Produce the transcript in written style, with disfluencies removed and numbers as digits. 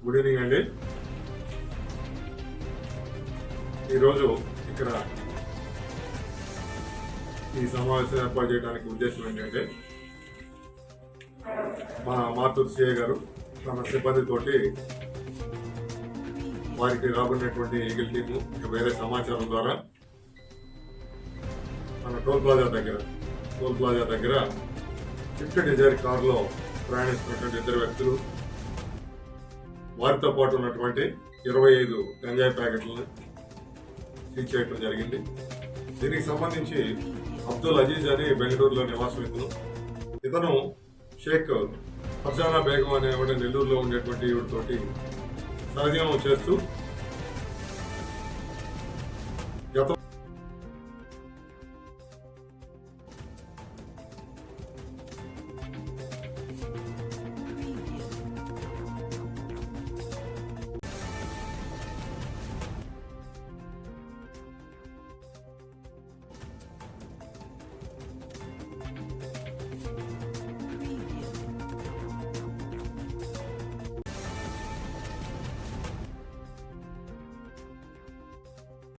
Good evening అండి. ఈరోజు ఇక్కడ ఈ సమావేశం ఏర్పాటు చేయడానికి ఉద్దేశం ఏంటంటే మా మాతూరు సిఐ గారు తన సిబ్బందితోటి వారికి రాబడినటువంటి ఈగిల్ టీము వేరే సమాచారం ద్వారా మన టోల్ ప్లాజా దగ్గర స్విఫ్ట్ డిజైర్ కారులో ప్రయాణిస్తున్నటువంటి ఇద్దరు వ్యక్తులు, వారితో పాటు ఉన్నటువంటి 25 గంజాయి ప్యాకెట్లను సీజ్ చేయడం జరిగింది. దీనికి సంబంధించి అబ్దుల్ అజీజ్ అని బెంగళూరులో నివాసం ఇతను షేక్ ఫర్జానా బేగం అనేవాడు నెల్లూరులో ఉండేటువంటి ఈవిడతోటి సహజీవనం చేస్తూ